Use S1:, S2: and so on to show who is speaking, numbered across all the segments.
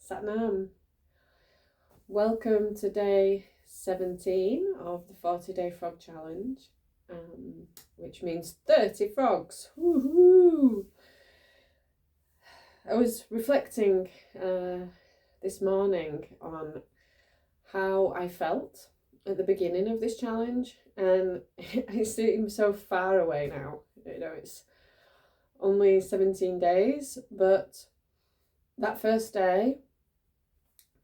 S1: Satnam. Welcome to day 17 of the 40-day frog challenge, which means 30 frogs. Woohoo! I was reflecting this morning on how I felt at the beginning of this challenge, and it seems so far away now. It's only 17 days, but that first day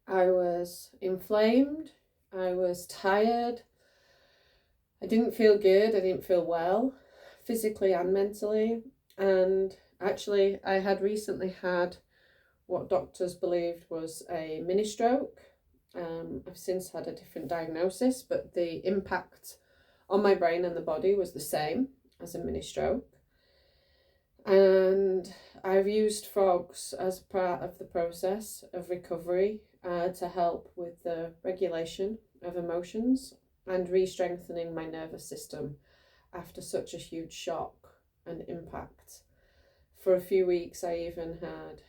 S1: I was inflamed, I was tired, I didn't feel good, I didn't feel well, physically and mentally, and actually I had recently had what doctors believed was a mini stroke. I've since had a different diagnosis, but the impact on my brain and the body was the same as a mini stroke. And I've used frogs as part of the process of recovery to help with the regulation of emotions and re-strengthening my nervous system after such a huge shock and impact. For a few weeks I even had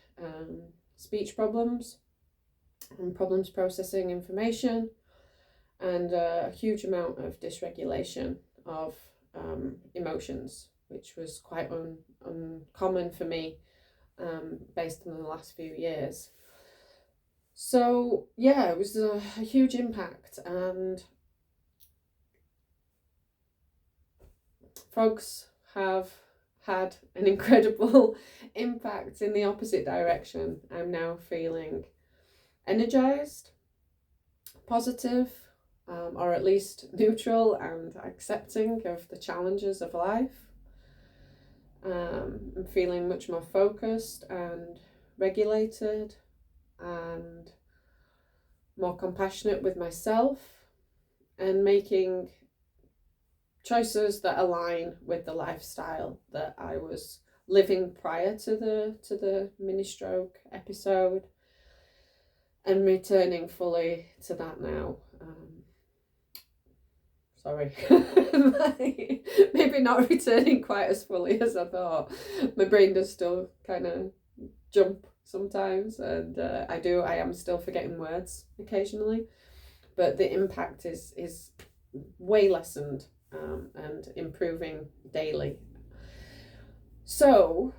S1: speech problems and problems processing information, and a huge amount of dysregulation of emotions, which was quite uncommon for me based on the last few years. So yeah, it was a huge impact, and frogs have had an incredible impact in the opposite direction. I'm now feeling energized, positive, or at least neutral and accepting of the challenges of life. I'm feeling much more focused and regulated and more compassionate with myself, and making choices that align with the lifestyle that I was living prior to the mini stroke episode, and returning fully to that now. Sorry, maybe not returning quite as fully as I thought. My brain does still kind of jump sometimes, and I am still forgetting words occasionally, but the impact is way lessened and improving daily. So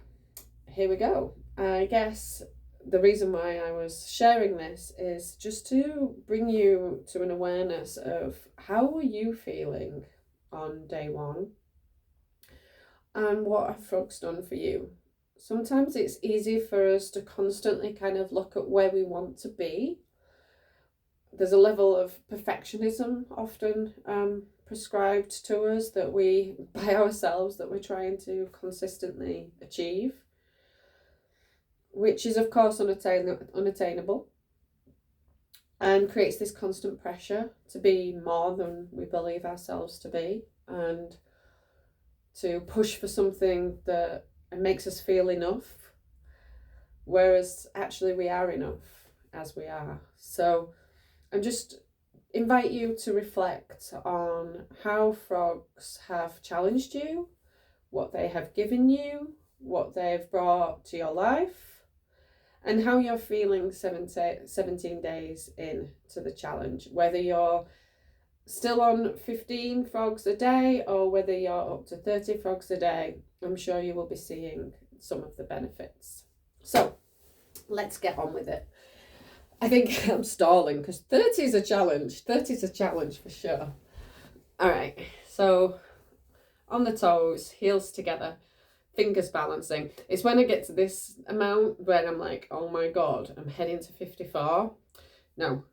S1: here we go. I guess the reason why I was sharing this is just to bring you to an awareness of how were you feeling on day one, and what have frogs done for you. Sometimes it's easy for us to constantly kind of look at where we want to be. There's a level of perfectionism often prescribed to us that we, by ourselves, that we're trying to consistently achieve, which is of course unattainable, and creates this constant pressure to be more than we believe ourselves to be, and to push for something that makes us feel enough, whereas actually we are enough as we are. So I just invite you to reflect on how frogs have challenged you, what they have given you, what they've brought to your life, and how you're feeling 17 days into the challenge, whether you're still on 15 frogs a day or whether you're up to 30 frogs a day. I'm sure you will be seeing some of the benefits. So let's get on with it. I think I'm stalling because 30 is a challenge. 30 is a challenge for sure. All right, so on the toes, heels together, fingers balancing. It's when I get to this amount when I'm like, oh my God, I'm heading to 54. No,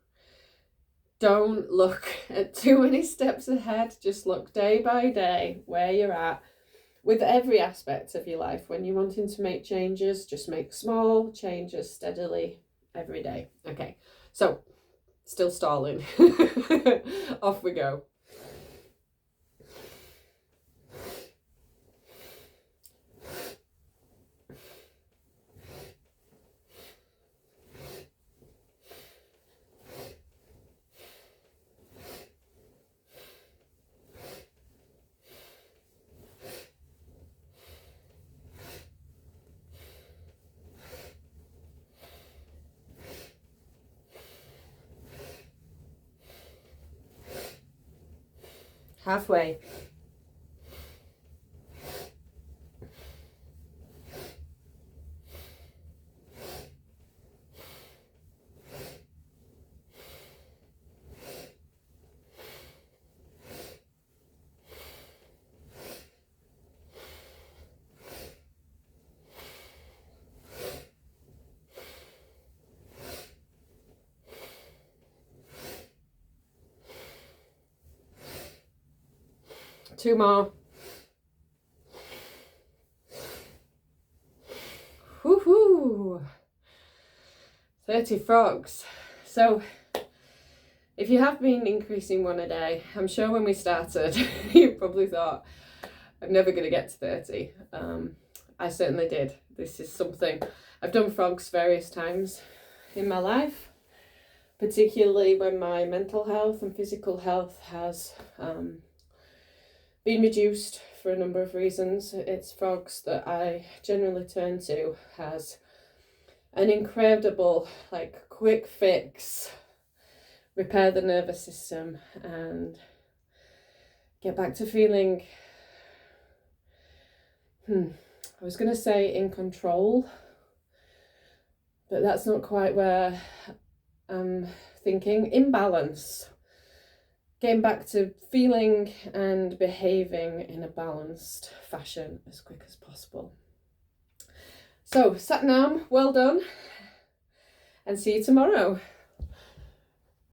S1: don't look at too many steps ahead. Just look day by day where you're at with every aspect of your life. When you're wanting to make changes, just make small changes steadily every day. Okay, so still stalling. Off we go. Halfway. Two more. Woohoo! 30 frogs. So if you have been increasing one a day, I'm sure when we started you probably thought I'm never going to get to 30. I certainly did. This is something I've done frogs various times in my life, particularly when my mental health and physical health has been reduced for a number of reasons. It's frogs that I generally turn to as an incredible, like, quick fix, repair the nervous system and get back to feeling, I was going to say in control, but that's not quite where I'm thinking. In balance. Getting back to feeling and behaving in a balanced fashion as quick as possible. So, Satnam, well done, and see you tomorrow.